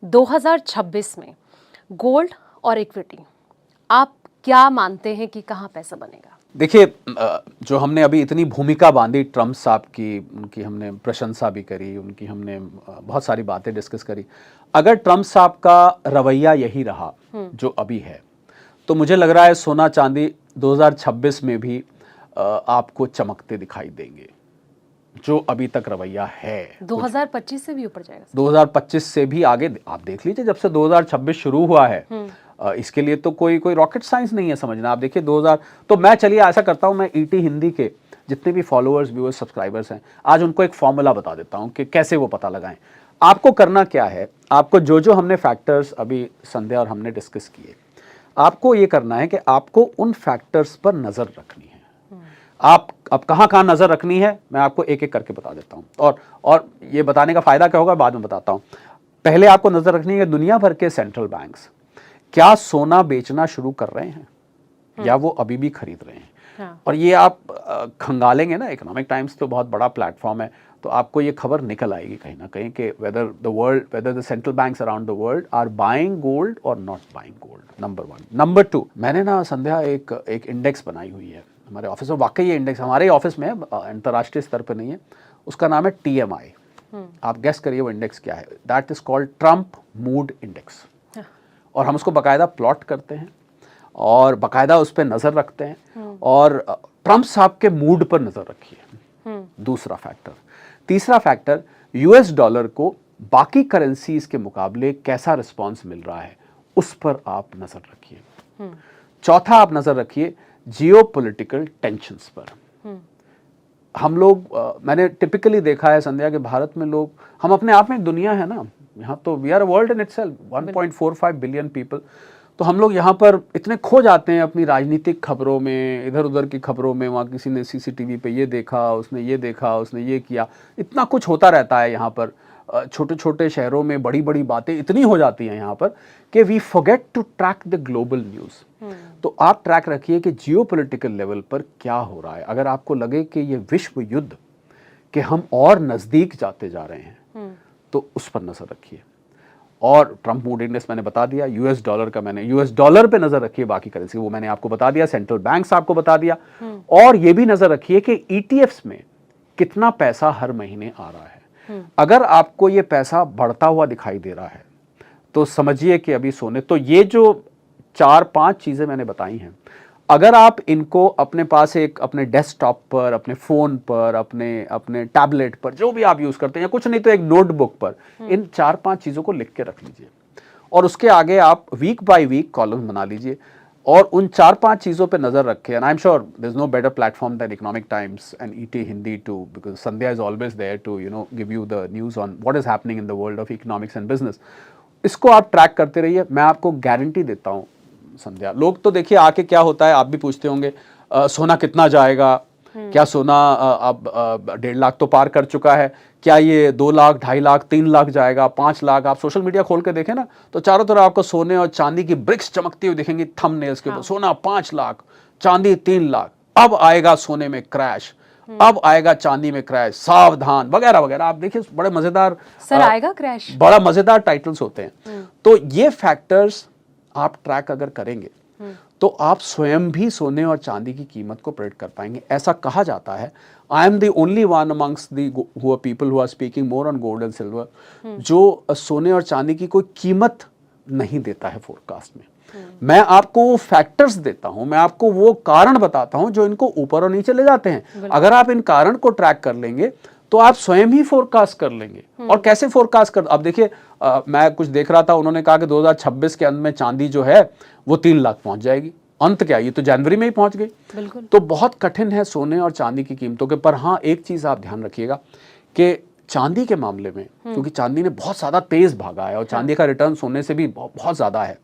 2026 में गोल्ड और इक्विटी, आप क्या मानते हैं कि कहाँ पैसा बनेगा? देखिए, जो हमने अभी इतनी भूमिका बांधी ट्रम्प साहब की, उनकी हमने प्रशंसा भी करी, उनकी हमने बहुत सारी बातें डिस्कस करी। अगर ट्रम्प साहब का रवैया यही रहा जो अभी है, तो मुझे लग रहा है सोना चांदी 2026 में भी आपको चमकते दिखाई देंगे, जो अभी तक रवैया है। 2025 से भी ऊपर जाएगा? 2025 से भी आगे आप देख लीजिए, जब से 2026 शुरू हुआ है। इसके लिए तो कोई रॉकेट साइंस नहीं है समझना। आप देखिए 2000, तो मैं चलिए ऐसा करता हूं, मैं ईटी हिंदी के जितने भी फॉलोअर्स, व्यूअर्स, सब्सक्राइबर्स हैं, आज उनको एक फॉर्मूला बता देता हूं कि कैसे वो पता लगाएं। आपको करना क्या है, आपको जो हमने फैक्टर्स अभी संध्या और हमने डिस्कस किए, आपको ये करना है कि आपको उन फैक्टर्स पर नजर रखनी है। आप अब कहाँ नजर रखनी है, मैं आपको एक एक करके बता देता हूं। और ये बताने का फायदा क्या होगा बाद में बताता हूं। पहले आपको नजर रखनी है दुनिया भर के सेंट्रल बैंक्स क्या सोना बेचना शुरू कर रहे हैं या वो अभी भी खरीद रहे हैं। हाँ। और ये आप खंगालेंगे ना, इकोनॉमिक टाइम्स तो बहुत बड़ा प्लेटफॉर्म है, तो आपको ये खबर निकल आएगी कहीं ना कहीं कि whether the central banks around the world are buying gold और not buying gold. Number 1। Number 2, मैंने ना संध्या एक इंडेक्स बनाई हुई है हमारे ऑफिस में। वाकई ये इंडेक्स हमारे ऑफिस में अंतर्राष्ट्रीय स्तर पर नहीं है, उसका नाम है TMI। आप गेस करिए वो इंडेक्स क्या है। That is called Trump mood index. और हम उसको बाकायदा प्लॉट करते हैं और बाकायदा उस पर नजर रखते हैं, और ट्रम्प साहब के मूड पर नजर रखिए। दूसरा फैक्टर। तीसरा फैक्टर, US डॉलर को बाकी करेंसीज के मुकाबले कैसा रिस्पॉन्स मिल रहा है, उस पर आप नजर रखिए। चौथा, आप नजर रखिए जियोपॉलिटिकल टेंशंस पर। हम लोग मैंने टिपिकली देखा है संध्या के भारत में लोग, हम अपने आप में एक दुनिया है ना, यहाँ तो we are a world in itself, 1.45 billion people. तो हम लोग यहाँ पर इतने खो जाते हैं अपनी राजनीतिक खबरों में, इधर उधर की खबरों में। वहाँ किसी ने CCTV पे ये देखा, उसने ये देखा, उसने ये किया, इतना कुछ होता रहता है यहाँ पर। छोटे छोटे शहरों में बड़ी बड़ी बातें इतनी हो जाती हैं यहाँ पर कि we forget to track the global news. तो आप ट्रैक रखिए कि जियोपॉलिटिकल लेवल पर क्या हो रहा है। अगर आपको लगे कि ये विश्व युद्ध के हम और नज़दीक जाते जा रहे हैं, तो उस पर नजर रखिए। और ट्रम्प मूड इंडेक्स मैंने बता दिया। US डॉलर का मैंने, US डॉलर पे नजर रखिए, बाकी करेंसी वो मैंने आपको बता दिया, सेंट्रल बैंक्स आपको बता दिया। और ये भी नजर रखिए कि ETFs में कितना पैसा हर महीने आ रहा है। अगर आपको ये पैसा बढ़ता हुआ दिखाई दे रहा है, तो समझिए कि अभी सोने, तो ये जो 4-5 चीजें मैंने बताई हैं, अगर आप इनको अपने पास एक अपने डेस्कटॉप पर, अपने फ़ोन पर, अपने टैबलेट पर, जो भी आप यूज़ करते हैं, या कुछ नहीं तो एक नोटबुक पर, इन 4-5 चीज़ों को लिख के रख लीजिए। और उसके आगे आप वीक बाय वीक कॉलम बना लीजिए और उन 4-5 चीज़ों पे नज़र रखें। And I am sure there is no better platform than Economic Times and ET Hindi too, because Sandhya is always there to give you the news on what is happening in the world of economics and business. इसको आप track करते रहिए। मैं आपको guarantee देता हूँ संध्या, लोग तो देखिए आके क्या होता है, आप भी पूछते होंगे सोना कितना जाएगा, क्या सोना अब 1.5 लाख तो पार कर चुका है, क्या ये 2 लाख, 2.5 लाख, 3 लाख जाएगा, 5 लाख। आप सोशल मीडिया खोल के देखें ना, तो चारों तरफ आपको सोने और चांदी की ब्रिक्स चमकती हुई दिखेंगी थंबनेल्स के ऊपर। सोना 5 लाख, चांदी 3 लाख, अब आएगा सोने में क्रैश, अब आएगा चांदी में क्रैश, सावधान, वगैरह वगैरह। आप देखिए बड़े मजेदार, सर आएगा क्रैश, बड़ा मजेदार टाइटल्स होते हैं। तो ये फैक्टर्स आप ट्रैक अगर करेंगे, तो आप स्वयं भी सोने और चांदी की कीमत को प्रेडिक्ट कर पाएंगे। ऐसा कहा जाता है, I am the only one amongst the people who are speaking more on gold and silver, जो सोने और चांदी की कोई कीमत नहीं देता है फोरकास्ट में। मैं आपको वो फैक्टर्स देता हूं, मैं आपको वो कारण बताता हूं जो इनको ऊपर और नीचे ले जाते हैं। अगर आप इन कारण को ट्रैक कर लेंगे, तो आप स्वयं ही फोरकास्ट कर लेंगे। और कैसे फोरकास्ट कर, अब देखिए मैं कुछ देख रहा था, उन्होंने कहा कि 2026 के अंत में चांदी जो है वो 3 लाख पहुंच जाएगी। अंत क्या, ये तो जनवरी में ही पहुंच गई। तो बहुत कठिन है सोने और चांदी की कीमतों के। पर हाँ, एक चीज आप ध्यान रखिएगा कि चांदी के मामले में, क्योंकि चांदी ने बहुत ज्यादा तेज भागा है और चांदी का रिटर्न सोने से भी बहुत ज्यादा है।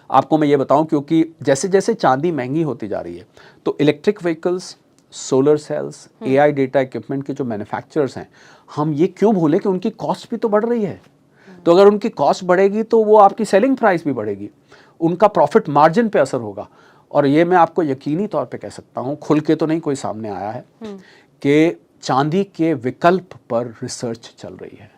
आपको मैं ये बताऊं, क्योंकि जैसे जैसे चांदी महंगी होती जा रही है, तो electric vehicles, solar cells, AI data equipment के जो मैन्युफैक्चरर्स हैं, हम ये क्यों भूलें कि उनकी कॉस्ट भी तो बढ़ रही है। तो अगर उनकी कॉस्ट बढ़ेगी तो वो आपकी सेलिंग प्राइस भी बढ़ेगी, उनका प्रॉफिट मार्जिन पे असर होगा। और ये मैं आपको यकीनी तौर पे कह सकता हूँ, खुल के तो नहीं कोई सामने आया है, कि चांदी के विकल्प पर रिसर्च चल रही है।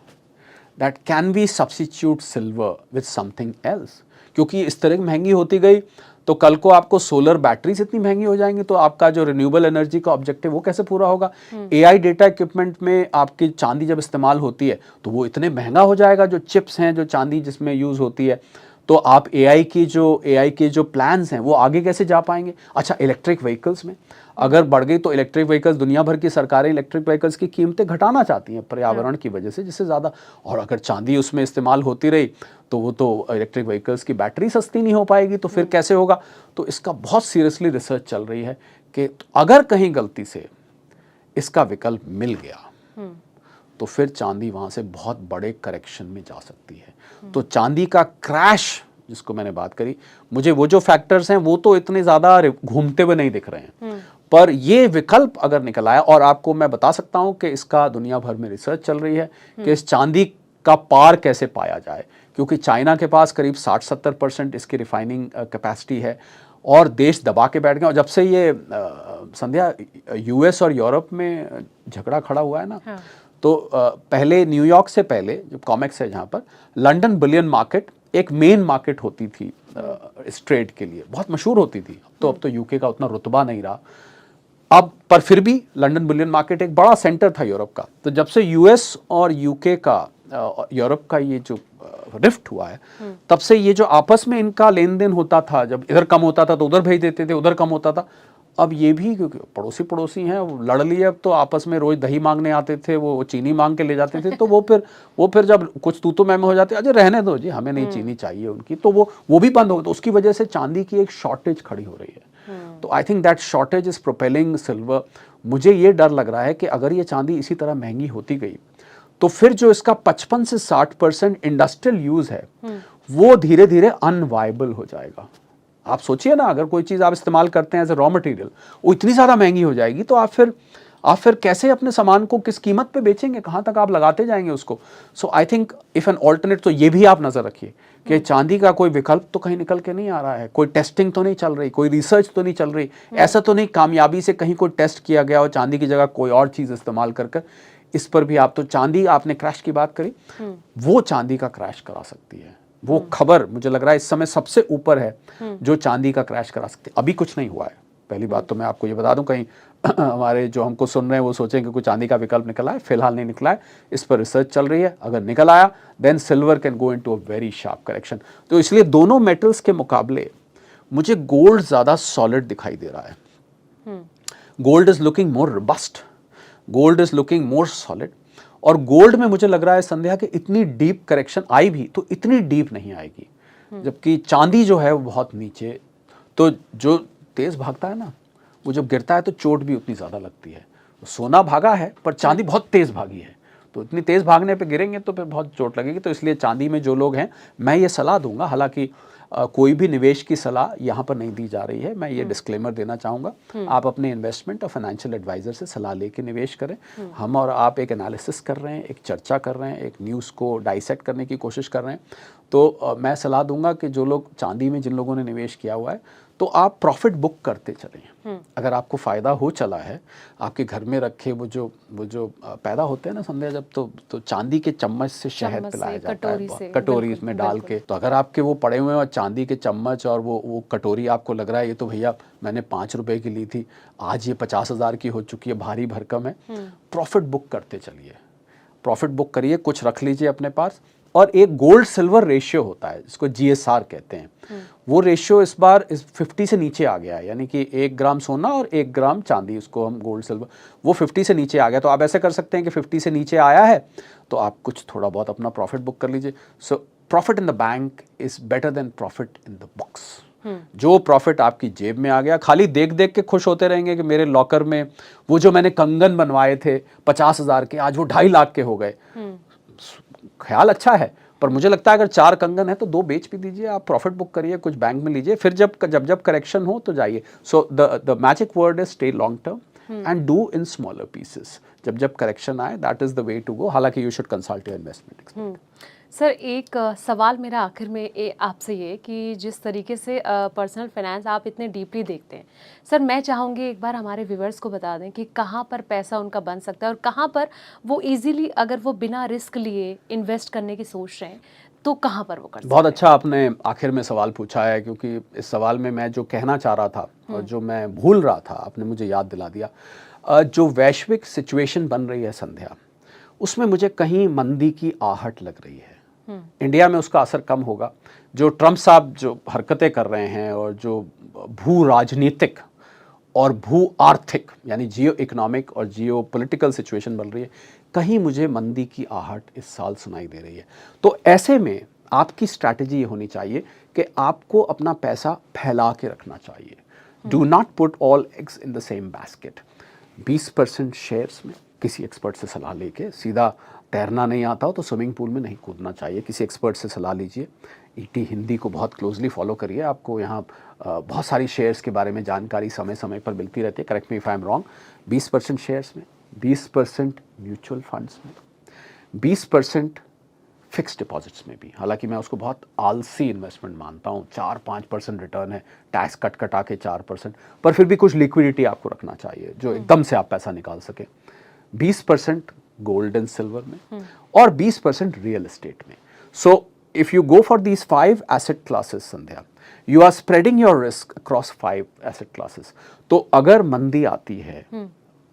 That can we substitute silver with something else, क्योंकि इस तरह की महंगी होती गई तो कल को आपको सोलर बैटरीज इतनी महंगी हो जाएंगी तो आपका जो रिन्यूएबल एनर्जी का ऑब्जेक्टिव वो कैसे पूरा होगा। एआई डेटा इक्विपमेंट में आपकी चांदी जब इस्तेमाल होती है तो वो इतने महंगा हो जाएगा, जो चिप्स हैं जो चांदी जिसमें यूज़ होती है, तो आप एआई के जो प्लान्स हैं वो आगे कैसे जा पाएंगे। अच्छा, इलेक्ट्रिक व्हीकल्स में अगर बढ़ गई तो इलेक्ट्रिक व्हीकल्स, दुनिया भर की सरकारें इलेक्ट्रिक व्हीकल्स की कीमतें घटाना चाहती हैं पर्यावरण की वजह से, जिससे ज़्यादा, और अगर चांदी उसमें इस्तेमाल होती रही तो वो तो इलेक्ट्रिक व्हीकल्स की बैटरी सस्ती नहीं हो पाएगी, तो फिर कैसे होगा। तो इसका बहुत सीरियसली रिसर्च चल रही है कि अगर कहीं गलती से इसका विकल्प मिल गया तो फिर चांदी वहाँ से बहुत बड़े करेक्शन में जा सकती है। तो चांदी का क्रैश जिसको मैंने बात करी, मुझे वो जो फैक्टर्स हैं वो तो इतने ज़्यादा घूमते हुए नहीं दिख रहे हैं, पर ये विकल्प अगर निकल आया, और आपको मैं बता सकता हूँ कि इसका दुनिया भर में रिसर्च चल रही है कि इस चांदी का पार कैसे पाया जाए, क्योंकि चाइना के पास करीब 60-70% इसकी रिफाइनिंग कैपेसिटी है और देश दबा के बैठ गए। और जब से ये संध्या यूएस और यूरोप में झगड़ा खड़ा हुआ है ना, हाँ। तो पहले न्यूयॉर्क से पहले जो कॉमेक्स है जहाँ पर, लंदन बुलियन मार्केट एक मेन मार्केट होती थी इस ट्रेड के लिए, बहुत मशहूर होती थी। अब तो यूके का उतना रुतबा नहीं रहा अब, पर फिर भी लंदन बुलियन मार्केट एक बड़ा सेंटर था यूरोप का। तो जब से यूएस और यूके का यूरोप का ये जो रिफ्ट हुआ है, तब से ये जो आपस में इनका लेन देन होता था, जब इधर कम होता था तो उधर भेज देते थे, उधर कम होता था। अब ये भी क्योंकि पड़ोसी हैं, लड़ लिए, अब तो आपस में रोज दही मांगने आते थे, वो चीनी मांग के ले जाते थे। तो वो फिर जब कुछ तू तो मैं हो जाते, अजय रहने दो जी, हमें नहीं चीनी चाहिए उनकी, तो वो भी बंद हो गया। तो उसकी वजह से चांदी की एक शॉर्टेज खड़ी हो रही है। तो I think that shortage is propelling silver. मुझे ये डर लग रहा है कि अगर ये चांदी इसी तरह महंगी होती गई तो फिर जो इसका 55 से 60% इंडस्ट्रियल यूज है वो धीरे धीरे अनवायबल हो जाएगा। आप सोचिए ना, अगर कोई चीज़ आप इस्तेमाल करते हैं एज ए रॉ मटेरियल, वो इतनी ज़्यादा महंगी हो जाएगी तो आप फिर कैसे अपने सामान को किस कीमत पे बेचेंगे, कहाँ तक आप लगाते जाएंगे उसको। So I think if an alternate, तो ये भी आप नज़र रखिए कि चांदी का कोई विकल्प तो कहीं निकल के नहीं आ रहा है, कोई टेस्टिंग तो नहीं चल रही, कोई रिसर्च तो नहीं चल रही, ऐसा तो नहीं कामयाबी से कहीं कोई टेस्ट किया गया और चांदी की जगह कोई और चीज़ इस्तेमाल कर इस पर भी आप, तो चांदी, आपने क्रैश की बात करी, वो चांदी का क्रैश करा सकती है। वो खबर मुझे लग रहा है इस समय सबसे ऊपर है जो चांदी का क्रैश करा सकती है। अभी कुछ नहीं हुआ है, पहली बात तो मैं आपको ये बता दूं, कहीं हमारे जो हमको सुन रहे हैं वो सोचें कि कोई चांदी का विकल्प निकला है, फिलहाल नहीं निकला है, इस पर रिसर्च चल रही है। अगर निकल आया then silver can go into a very sharp correction. तो इसलिए दोनों मेटल्स के मुकाबले मुझे गोल्ड ज़्यादा सॉलिड दिखाई दे रहा है। Gold is looking more robust, gold is looking more solid. और गोल्ड में मुझे लग रहा है संध्या कि इतनी डीप करेक्शन आई भी तो इतनी डीप नहीं आएगी, जबकि चांदी जो है वो बहुत नीचे, तो जो तेज भागता है ना, वो जब गिरता है तो चोट भी उतनी ज़्यादा लगती है। सोना भागा है पर चांदी बहुत तेज भागी है, तो इतनी तेज भागने पे गिरेंगे तो फिर बहुत चोट लगेगी। तो इसलिए चांदी में जो लोग हैं, मैं ये सलाह दूंगा, हालांकि कोई भी निवेश की सलाह यहाँ पर नहीं दी जा रही है, मैं ये डिस्क्लेमर देना चाहूँगा, आप अपने इन्वेस्टमेंट और फाइनेंशियल एडवाइज़र से सलाह लेके निवेश करें। हम और आप एक एनालिसिस कर रहे हैं, एक चर्चा कर रहे हैं, एक न्यूज़ को डाइसेक्ट करने की कोशिश कर रहे हैं। तो मैं सलाह दूंगा कि जो लोग चांदी में, जिन लोगों ने निवेश किया हुआ है, तो आप प्रॉफिट बुक करते चलें। अगर आपको फ़ायदा हो चला है, आपके घर में रखे वो जो पैदा होते हैं ना संध्या, जब तो चांदी के चम्मच से शहद पिलाया जाता है, कटोरी में डाल के। तो अगर आपके वो पड़े हुए हैं और चांदी के चम्मच और वो कटोरी आपको लग रहा है ये तो भैया मैंने 5 रुपए की ली थी, आज ये 50,000 की हो चुकी है, भारी भरकम है, प्रॉफिट बुक करते चलिए, प्रॉफिट बुक करिए, कुछ रख लीजिए अपने पास। और एक गोल्ड सिल्वर रेशियो होता है जिसको GSR कहते हैं, वो रेशियो इस बार 50 से नीचे आ गया है, यानी कि 1 ग्राम सोना और 1 ग्राम चांदी, उसको हम गोल्ड सिल्वर, वो 50 से नीचे आ गया। तो आप ऐसे कर सकते हैं कि 50 से नीचे आया है तो आप कुछ थोड़ा बहुत अपना प्रॉफिट बुक कर लीजिए। So profit in the bank is better than profit in the box. जो प्रॉफिट आपकी जेब में आ गया, खाली देख देख के खुश होते रहेंगे कि मेरे लॉकर में वो जो मैंने कंगन बनवाए थे 50,000 के, आज वो 2.5 लाख के हो गए। ख्याल अच्छा है, पर मुझे लगता है अगर 4 कंगन है तो 2 बेच भी दीजिए, आप प्रॉफिट बुक करिए, कुछ बैंक में लीजिए, फिर जब करेक्शन हो तो जाइए। So the magic word is stay long term and do in smaller pieces. जब करेक्शन आए, that is the way to go. हालांकि you should consult your investment expert. Sir एक सवाल मेरा आखिर में आपसे ये कि जिस तरीके से पर्सनल फाइनेंस आप इतने डीपली देखते हैं, सर मैं चाहूँगी एक बार हमारे व्यूवर्स को बता दें कि कहाँ पर पैसा उनका बन सकता है और कहाँ पर वो इजीली अगर वो बिना रिस्क लिए इन्वेस्ट करने की सोच रहे हैं तो कहाँ पर वो कर सकते बहुत हैं। अच्छा आपने आखिर में सवाल पूछा है, क्योंकि इस सवाल में मैं जो कहना चाह रहा था और जो मैं भूल रहा था आपने मुझे याद दिला दिया। जो वैश्विक सिचुएशन बन रही है संध्या, उसमें मुझे कहीं मंदी की आहट लग रही है। इंडिया में उसका असर कम होगा। जो ट्रम्प साहब जो हरकतें कर रहे हैं और जो भू राजनीतिक और भू आर्थिक यानी जियो इकोनॉमिक और जियो पॉलिटिकल सिचुएशन बन रही है, कहीं मुझे मंदी की आहट इस साल सुनाई दे रही है। तो ऐसे में आपकी स्ट्रैटेजी ये होनी चाहिए कि आपको अपना पैसा फैला के रखना चाहिए। Do not put all eggs in the same basket. 20% shares में किसी एक्सपर्ट से सलाह लेके, सीधा तैरना नहीं आता हो तो स्विमिंग पूल में नहीं कूदना चाहिए, किसी एक्सपर्ट से सलाह लीजिए। ईटी हिंदी को बहुत क्लोजली फॉलो करिए, आपको यहाँ बहुत सारी शेयर्स के बारे में जानकारी समय समय पर मिलती रहती है। Correct me if I am wrong. 20% shares में, 20% म्यूचुअल फंड्स में, 20% फिक्स डिपॉजिट्स में भी। हालांकि मैं उसको बहुत आलसी इन्वेस्टमेंट मानता हूँ। 4-5% रिटर्न है, टैक्स कटा के 4%, पर फिर भी कुछ लिक्विडिटी आपको रखना चाहिए जो एकदम से आप पैसा निकाल सके। 20% गोल्ड एंड सिल्वर में और 20% रियल एस्टेट में। So if you go for these 5 asset classes Sandhya, you are spreading your risk across 5 asset classes. तो अगर मंदी आती है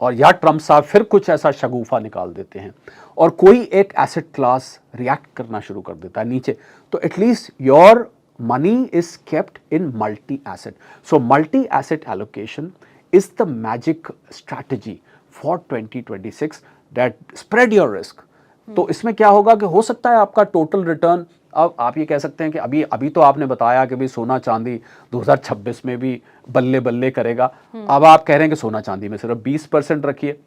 और या ट्रम्प साहब फिर कुछ ऐसा शगुफा निकाल देते हैं और कोई एक एसेट क्लास रिएक्ट करना शुरू कर देता है नीचे, तो at least your money is kept in multi asset. So multi asset allocation is the magic strategy for 2026 that spread your risk. तो इसमें क्या होगा कि हो सकता है आपका टोटल रिटर्न, अब आप ये कह सकते हैं कि अभी तो आपने बताया कि भाई सोना चांदी 2026 में भी बल्ले बल्ले करेगा। अब आप कह रहे हैं कि सोना चांदी में सिर्फ 20% रखिए।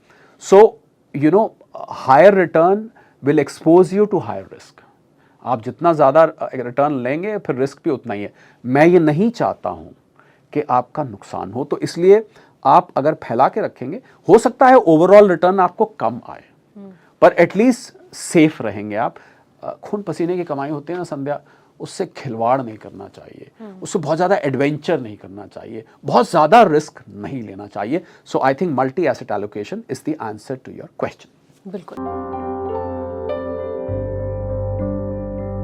So you know higher return will expose you to higher risk. आप जितना ज़्यादा रिटर्न लेंगे फिर रिस्क भी उतना ही है। मैं ये नहीं चाहता हूँ कि आपका नुकसान हो, तो इसलिए आप अगर फैला के रखेंगे, हो सकता है ओवरऑल रिटर्न आपको कम आए, पर एटलीस्ट सेफ रहेंगे आप। खून पसीने की कमाई होती है ना संध्या, उससे खिलवाड़ नहीं करना चाहिए, उससे बहुत ज़्यादा एडवेंचर नहीं करना चाहिए, बहुत ज़्यादा रिस्क नहीं लेना चाहिए। So I think multi asset allocation is the answer to your question. बिल्कुल।